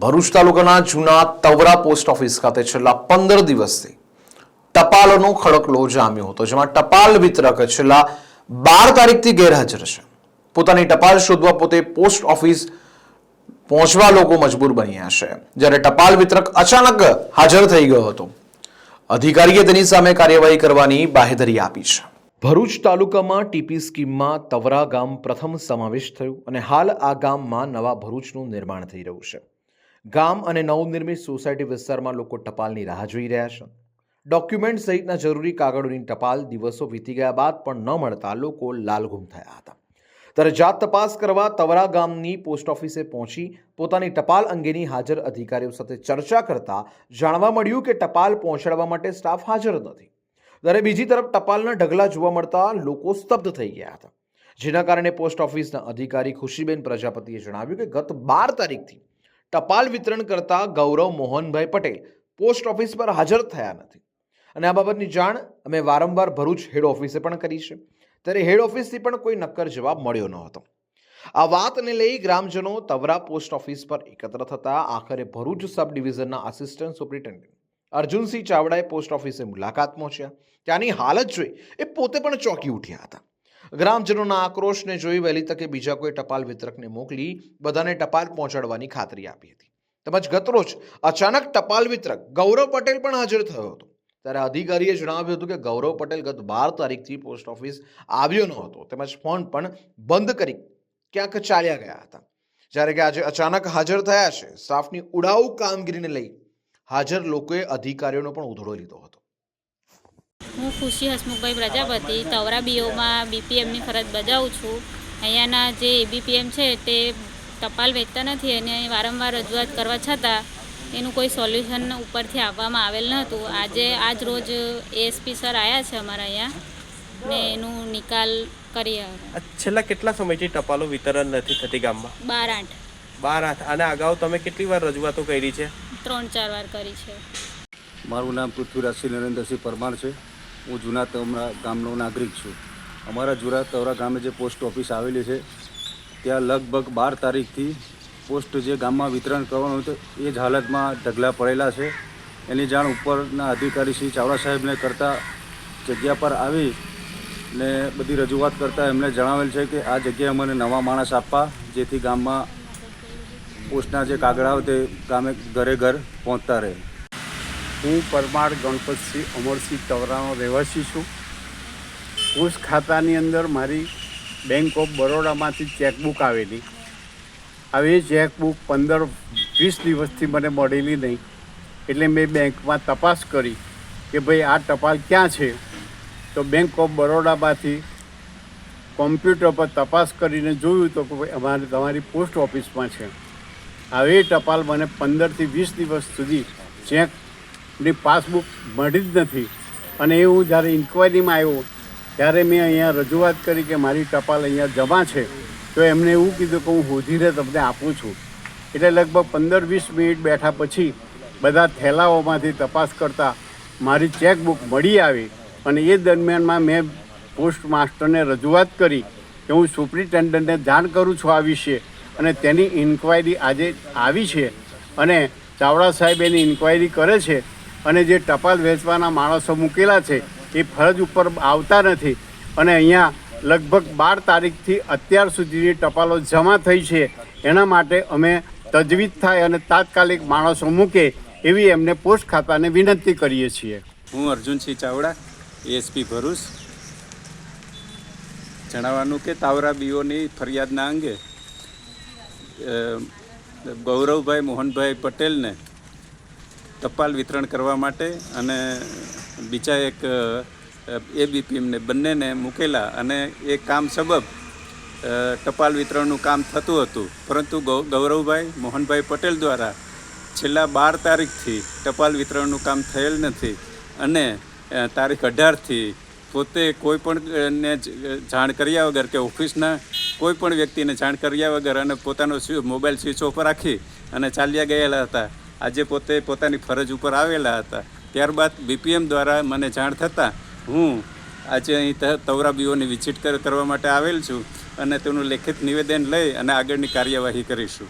ભરૂચ તાલુકાના જૂના Tavra post office ખાતે છેલ્લા 15 દિવસથી ટપાલોનો ખડકલો જામ્યો હતો, જેમાં ટપાલ વિતરક છેલ્લા 12 તારીખથી ગેરહાજર છે. પોતાની ટપાલ શોધવા પોતે પોસ્ટ ઓફિસ પહોંચવા લોકો મજબૂર બન્યા છે, જ્યારે ટપાલ વિતરક અચાનક હાજર થઈ ગયો હતો. અધિકારીએ તેની સામે કાર્યવાહી કરવાની બાહેધરી આપી છે. ભરૂચ તાલુકામાં ટીપી સ્કીમમાં તવરા ગામ પ્રથમ સમાવેશ થયું અને હાલ આ ગામમાં નવા ભરૂચનું નિર્માણ થઈ રહ્યું છે. ગામ અને નવનિર્મિત સોસાયટી વિસ્તારમાં લોકો ટપાલની રાહ જોઈ રહ્યા છે. ડોક્યુમેન્ટ સહિતના જરૂરી કાગળોની ટપાલ દિવસો વીતી ગયા બાદ પણ ન મળતા લોકો લાલઘુમ થયા હતા. ત્યારે જાત તપાસ કરવા તવરા ગામની પોસ્ટ ઓફિસે પહોંચી પોતાની ટપાલ અંગેની હાજર અધિકારીઓ સાથે ચર્ચા કરતા જાણવા મળ્યું કે ટપાલ પહોંચાડવા માટે સ્ટાફ હાજર નથી. ત્યારે બીજી તરફ ટપાલના ઢગલા જોવા મળતા લોકો સ્તબ્ધ થઈ ગયા હતા, જેના કારણે પોસ્ટ ઓફિસના અધિકારી ખુશીબેન પ્રજાપતિએ જણાવ્યું કે ગત 12 તારીખથી ટપાલ વિતરણ કરતા ગૌરવ મોહનભાઈ પટેલ પોસ્ટ ઓફિસ પર હાજર થયા નથી અને આ બાબતની જાણ અમે વારંવાર ભરૂચ હેડ ઓફિસે પણ કરી છે, ત્યારે હેડ ઓફિસથી પણ કોઈ નક્કર જવાબ મળ્યો ન હતો. આ વાતને લઈ ગ્રામજનો તવરા પોસ્ટ ઓફિસ પર એકત્ર થતા આખરે ભરૂચ સબ ડિવિઝનના આસિસ્ટન્ટ સુપ્રિન્ટેન્ડન્ટ અર્જુનસિંહ ચાવડાએ પોસ્ટ ઓફિસે મુલાકાત પહોંચ્યા. ત્યાંની હાલત જોઈ એ પોતે પણ ચોંકી ઉઠ્યા હતા. ગ્રામજનોના આક્રોશને જોઈ વહેલી તકે બીજા કોઈ ટપાલ વિતરકને મોકલી બધાને ટપાલ પહોંચાડવાની ખાતરી આપી હતી. તેમજ ગતરોજ અચાનક ટપાલ વિતરક ગૌરવ પટેલ પણ હાજર થયો હતો. ત્યારે અધિકારીએ જણાવ્યું હતું કે ગૌરવ પટેલ ગત 12 તારીખથી પોસ્ટ ઓફિસ આવ્યો ન હતો, તેમજ ફોન પણ બંધ કરી ક્યાંક ચાલ્યા ગયા હતા. જ્યારે કે આજે અચાનક હાજર થયા છે. સ્ટાફની ઉડાઉ કામગીરીને લઈ હાજર લોકોએ અધિકારીઓનો પણ ઉધડો લીધો હતો. હું ખુશી હસમુખભાઈ પ્રજાપતિ તવરા બીઓમાં બીપીએમની ફરજ બજાવું છું. અહીંયાના જે એબીપીએમ છે તે ટપાલ વેચતા નથી અને વારંવાર રજૂઆત કરવા છતાં એનું કોઈ સોલ્યુશન ઉપરથી આપવામાં આવેલ નહોતું. આજ રોજ એએસપી સર આવ્યા છે અમારા અહીંયા ને એનું નિકાલ કરી. છેલ્લા કેટલા સમયથી ટપાલો વિતરણ નથી થતી ગામમાં? 12-8 અને અગાઉ તમે કેટલી વાર રજૂઆતો કરી છે? 3-4 વાર કરી છે. મારું નામ પૃથ્વીરાજસિંહ નરેન્દ્રસિંહ પરમાર છે. હું જૂના તવરા ગામનો નાગરિક છું. અમારા જૂના તવરા ગામે જે પોસ્ટ ઓફિસ આવેલી છે ત્યાં લગભગ 12 તારીખથી પોસ્ટ જે ગામમાં વિતરણ કરવાનું હતું એ જ હાલતમાં ઢગલા પડેલા છે. એની જાણ ઉપરના અધિકારી શ્રી ચાવડા સાહેબને કરતાં જગ્યા પર આવી ને બધી રજૂઆત કરતાં એમણે જણાવેલ છે કે આ જગ્યાએ અમને નવા માણસ આપવા, જેથી ગામમાં પોસ્ટના જે કાગળાઓ તે ગામે ઘરે ઘર પહોંચતા રહે. હું પરમાર ગણપતસિંહ અમરસિંહ તવરાનો રહેવાસી છું. પોસ્ટ ખાતાની અંદર મારી બેંક ઓફ બરોડામાંથી ચેકબુક આવેલી. હવે એ ચેકબુક 15-20 દિવસથી મને મળેલી નહીં, એટલે મેં બેંકમાં તપાસ કરી કે ભાઈ આ ટપાલ ક્યાં છે. તો બેંક ઓફ બરોડામાંથી કોમ્પ્યુટર પર તપાસ કરીને જોયું તો કે ભાઈ તમારી પોસ્ટ ઓફિસમાં છે. હવે એ ટપાલ મને 15 થી 20 દિવસ સુધી ચેકની પાસબુક મળી જ નથી. અને એ હું જ્યારે ઇન્ક્વાયરીમાં આવ્યો ત્યારે મેં અહીંયા રજૂઆત કરી કે મારી ટપાલ અહીંયા જમા છે, તો એમને એવું કીધું કે હું શોધીને તમને આપું છું. એટલે લગભગ 15-20 મિનિટ બેઠા પછી બધા થેલાઓમાંથી તપાસ કરતાં મારી ચેકબુક મળી આવી. અને એ દરમિયાનમાં મેં પોસ્ટ માસ્ટરને રજૂઆત કરી કે હું સુપ્રિન્ટેન્ડન્ટને જાણ કરું છું આ વિશે, અને તેની ઇન્ક્વાયરી આજે આવી છે અને ચાવડા સાહેબ એની ઇન્ક્વાયરી કરે છે. અને જે ટપાલ વેચવાના માણસો મૂકેલા છે એ ફરજ ઉપર આવતા નથી અને અહીંયા લગભગ 12 તારીખથી અત્યાર સુધીની ટપાલો જમા થઈ છે. એના માટે અમે તજવીજ થાય અને તાત્કાલિક માણસો મૂકે એવી એમને પોસ્ટ ખાતાને વિનંતી કરીએ છીએ. હું અર્જુનસિંહ ચાવડા, એએસપી ભરૂચ. જણાવવાનું કે તાવરા બીઓની ફરિયાદના અંગે ગૌરવભાઈ મોહનભાઈ પટેલને ટપાલ વિતરણ કરવા માટે અને બીજા એક એબીપીએમને બંનેને મૂકેલા અને એ કામ સબબ ટપાલ વિતરણનું કામ થતું હતું. પરંતુ ગૌરવભાઈ મોહનભાઈ પટેલ દ્વારા છેલ્લા 12 તારીખથી ટપાલ વિતરણનું કામ થયેલ નથી અને તારીખ 18થી પોતે કોઈ પણને જાણ કર્યા વગર કે ઓફિસના કોઈ પણ વ્યક્તિને જાણ કર્યા વગર અને પોતાનો મોબાઈલ સ્વિચ ઓફ રાખી અને ચાલ્યા ગયેલા હતા. આજે પોતે પોતાની ફરજ ઉપર આવેલા હતા. ત્યારબાદ બીપીએમ દ્વારા મને જાણ થતાં હું આજે અહીં તવરા બીઓની વિઝિટ કરવા માટે આવેલ છું અને તેનું લેખિત નિવેદન લઈ અને આગળની કાર્યવાહી કરીશું.